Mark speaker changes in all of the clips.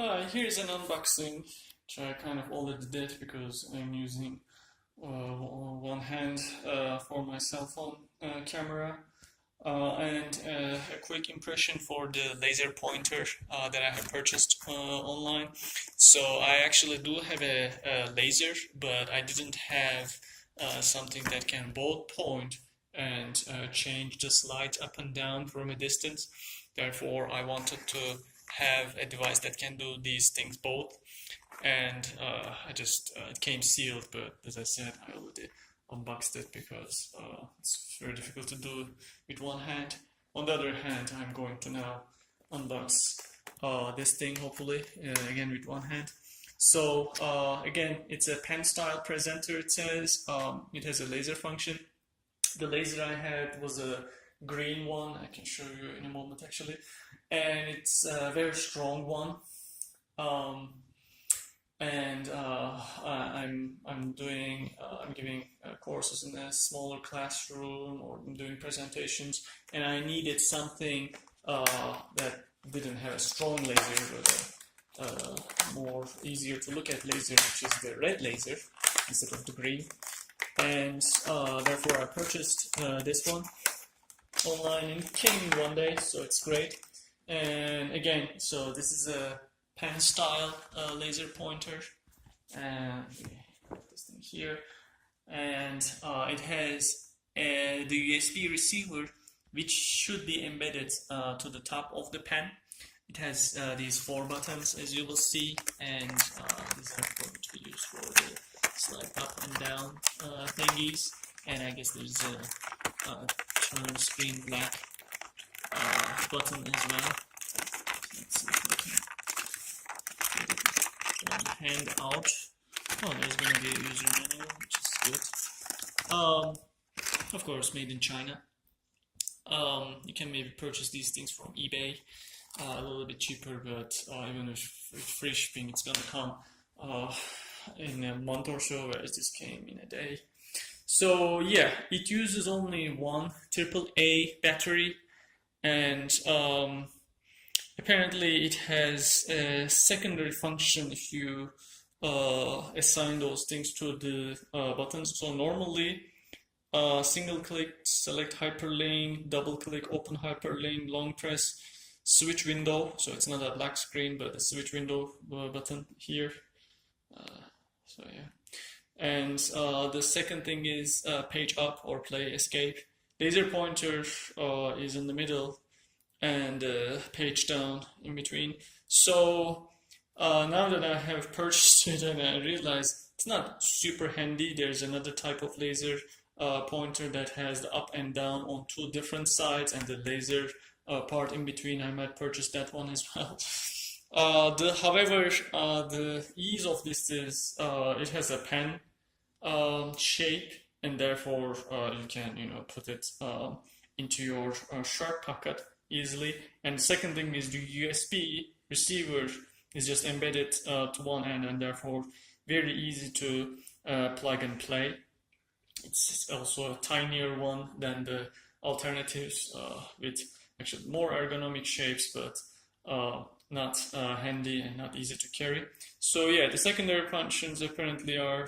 Speaker 1: Hi, here's an unboxing, which I kind of already did because I'm using one hand for my cell phone camera. And a quick impression for the laser pointer that I have purchased online. So I actually do have a laser, but I didn't have something that can both point and change the slide up and down from a distance. Therefore, I wanted to have a device that can do these things both. And it came sealed, but as I said, I already unboxed it because it's very difficult to do with one hand. On the other hand, I'm going to now unbox this thing, hopefully, again with one hand. So again, it's a pen style presenter, it says. It has a laser function. The laser I had was a green one, I can show you in a moment actually, and it's a very strong one. I'm giving courses in a smaller classroom, or I'm doing presentations, and I needed something that didn't have a strong laser, but a more easier to look at laser, which is the red laser instead of the green. And therefore I purchased this one online, and it came in one day, so it's great. And again, so this is a pen style laser pointer, and this thing here, and it has the USB receiver, which should be embedded to the top of the pen. It has these 4 buttons, as you will see, and these are going to be used for the slide up and down thingies. And I guess there's a turn screen black button as well. Let's see if we can get it hand out. Oh, there's going to be a user manual, which is good. Of course, made in China. You can maybe purchase these things from eBay, a little bit cheaper, but even with free shipping, it's gonna come in a month or so, whereas this came in a day. So yeah, it uses only one AAA battery, and apparently it has a secondary function if you assign those things to the buttons. So normally single click, select hyperlink, double click, open hyperlink, long press, switch window. So it's not a black screen, but a switch window button here. So yeah. And the second thing is page up or play escape. Laser pointer is in the middle, and page down in between. So now that I have purchased it and I realize it's not super handy, there's another type of laser pointer that has the up and down on 2 different sides, and the laser part in between. I might purchase that one as well. However, the ease of this is it has a pen shape, and therefore you can put it into your shirt pocket easily. And the second thing is the USB receiver is just embedded to one end, and therefore very easy to plug and play. It's also a tinier one than the alternatives, with actually more ergonomic shapes, but not handy and not easy to carry. So yeah, the secondary functions apparently are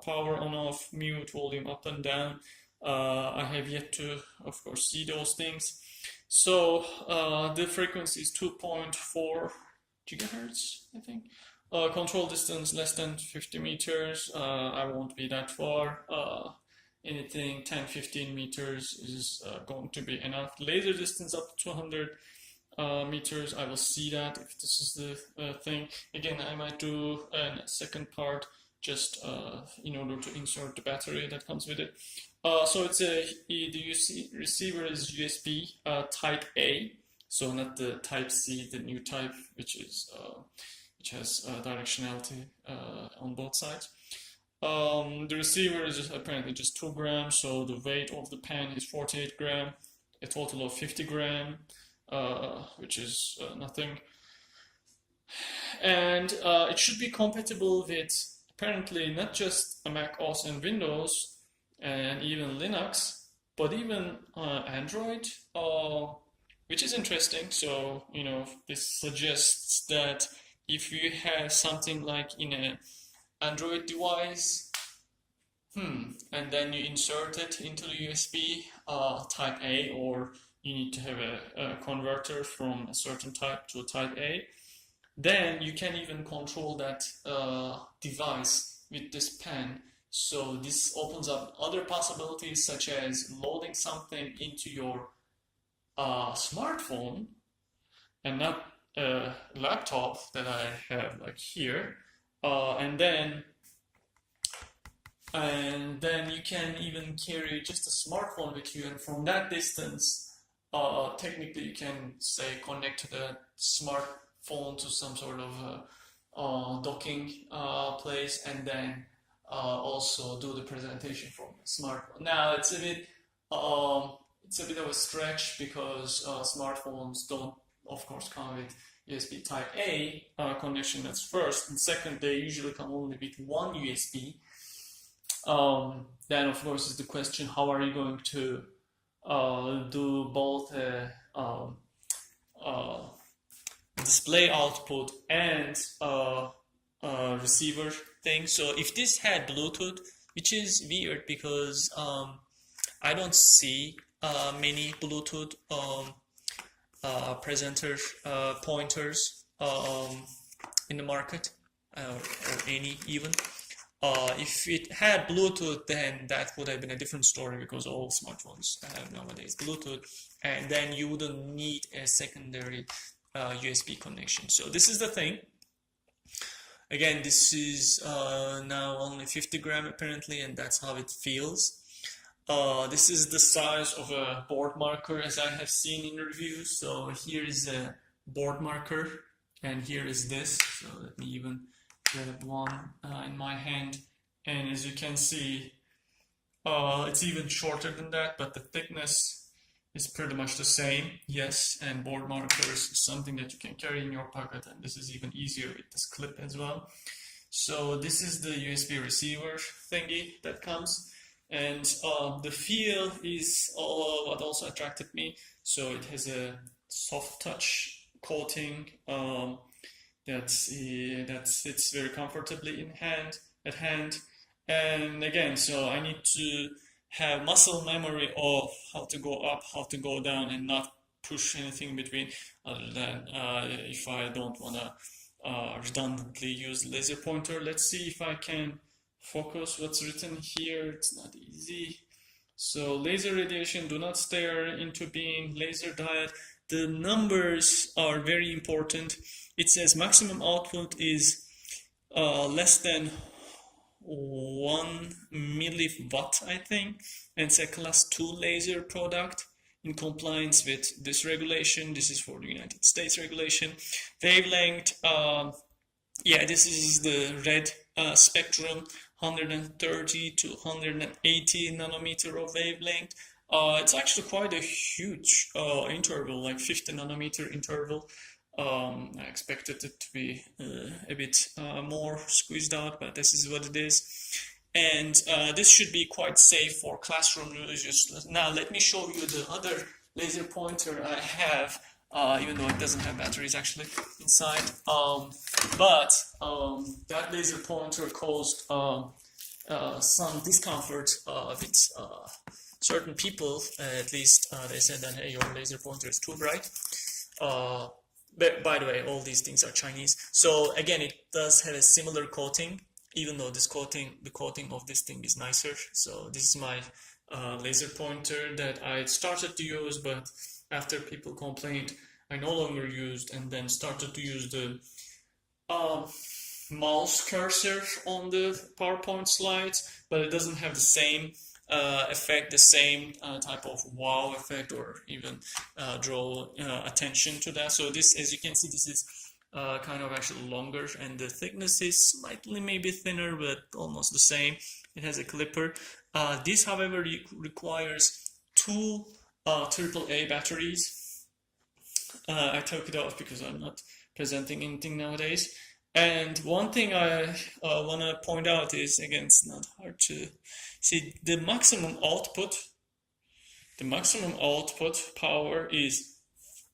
Speaker 1: power on off, mute, volume up and down. I have yet to, of course, see those things. So the frequency is 2.4 gigahertz, I think. Control distance less than 50 meters. I won't be that far. Anything 10-15 meters is going to be enough. Laser distance up to 200 meters. I will see that if this is the thing. Again, I might do a second part just in order to insert the battery that comes with it. So it's the receiver is USB type A, so not the type C, the new type, which has directionality on both sides. The receiver is apparently just 2 grams, so the weight of the pen is 48 grams, a total of 50 grams, which is nothing. And it should be compatible with apparently not just a Mac OS and Windows and even Linux, but even Android, which is interesting. So this suggests that if you have something like in an Android device, and then you insert it into the USB type A, or you need to have a converter from a certain type to a type A, then you can even control that device with this pen. So this opens up other possibilities, such as loading something into your smartphone and not a laptop that I have like here, and then you can even carry just a smartphone with you, and from that distance, technically you can say connect the smartphone to some sort of docking place, and then also do the presentation from the smartphone. Now it's a bit of a stretch, because smartphones don't, of course, come with USB Type A connection. That's first, and second, they usually come only with one USB. Then, of course, is the question: how are you going to do both display output and receiver thing? So if this had Bluetooth, which is weird because I don't see many Bluetooth presenter pointers in the market, or any even. If it had Bluetooth, then that would have been a different story, because all smartphones have nowadays Bluetooth, and then you wouldn't need a secondary USB connection. So this is the thing. Again, this is now only 50 gram apparently, and that's how it feels. This is the size of a board marker, as I have seen in reviews. So here is a board marker, and here is this. So let me even get one in my hand, and as you can see, it's even shorter than that, but the thickness is pretty much the same. Yes, and board markers is something that you can carry in your pocket, and this is even easier with this clip as well. So this is the USB receiver thingy that comes, and the feel is what also attracted me. So it has a soft touch coating that sits very comfortably at hand, and again, so I need to have muscle memory of how to go up, how to go down, and not push anything in between, other than if I don't want to redundantly use laser pointer. Let's see if I can focus what's written here. It's not easy. So laser radiation, do not stare into being, laser diode. The numbers are very important. It says maximum output is less than 1 milliwatt, I think, and it's a class 2 laser product in compliance with this regulation. This is for the United States regulation. Wavelength, yeah, this is the red spectrum, 130 to 180 nanometer of wavelength. It's actually quite a huge interval, like 50 nanometer interval. I expected it to be a bit more squeezed out, but this is what it is. And this should be quite safe for classroom use. Now let me show you the other laser pointer I have, even though it doesn't have batteries actually inside. But that laser pointer caused some discomfort with certain people. At least they said that, hey, your laser pointer is too bright. But by the way, all these things are Chinese. So again, it does have a similar coating, even though this coating, the coating of this thing is nicer. So this is my laser pointer that I started to use, but after people complained, I no longer used, and then started to use the mouse cursor on the PowerPoint slides, but it doesn't have the same effect, the same type of wow effect, or even draw attention to that. So this, as you can see, this is kind of actually longer, and the thickness is slightly maybe thinner, but almost the same. It has a clipper. This, however, requires two AAA batteries. I took it off because I'm not presenting anything nowadays. And one thing I want to point out is, again, it's not hard to see, the maximum output power is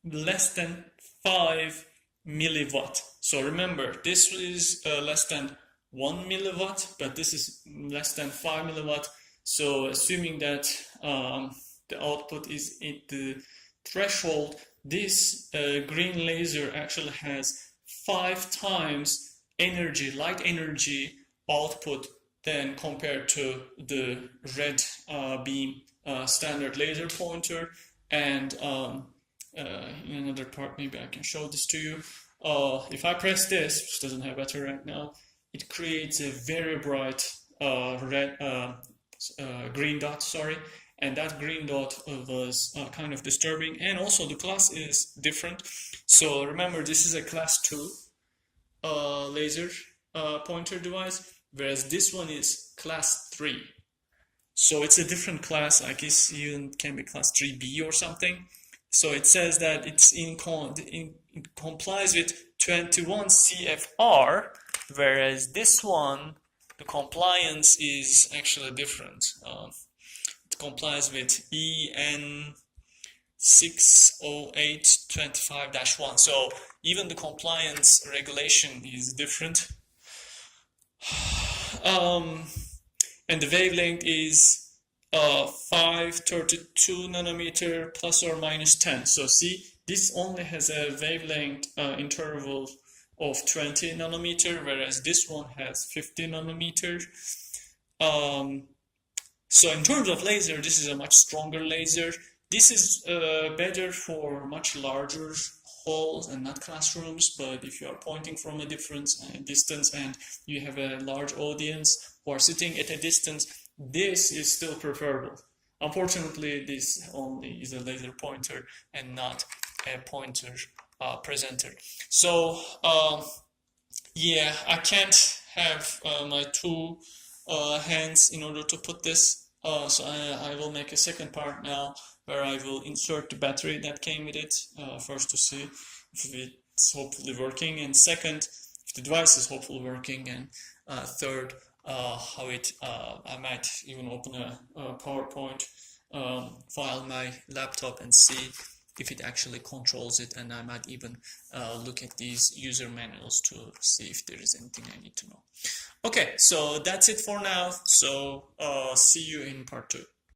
Speaker 1: less than 5 milliwatt. So remember, this is less than 1 milliwatt, but this is less than 5 milliwatt. So assuming that the output is at the threshold, this green laser actually has 5 times energy, light energy output than compared to the red beam standard laser pointer. And in another part, maybe I can show this to you. If I press this, which doesn't have battery right now, it creates a very bright green dot, sorry, and that green dot was kind of disturbing, and also the class is different. So remember, this is a class 2 laser pointer device, whereas this one is class 3. So it's a different class. I guess even can be class 3B or something. So it says that it's it complies with 21 CFR, whereas this one, the compliance is actually different. It complies with EN 60825-1. So even the compliance regulation is different. And the wavelength is 532 nanometer plus or minus 10. So see, this only has a wavelength interval of 20 nanometer, whereas this one has 50 nanometer. So in terms of laser, this is a much stronger laser. This is better for much larger halls and not classrooms, but if you are pointing from a distance and you have a large audience who are sitting at a distance, this is still preferable. Unfortunately, this only is a laser pointer and not a pointer presenter. So yeah, I can't have my two hands in order to put this, so I will make a second part now where I will insert the battery that came with it, first to see if it's hopefully working, and second, if the device is hopefully working, and third, how it, I might even open a PowerPoint file on my laptop and see if it actually controls it, and I might even look at these user manuals to see if there is anything I need to know. Okay, so that's it for now. So see you in part 2.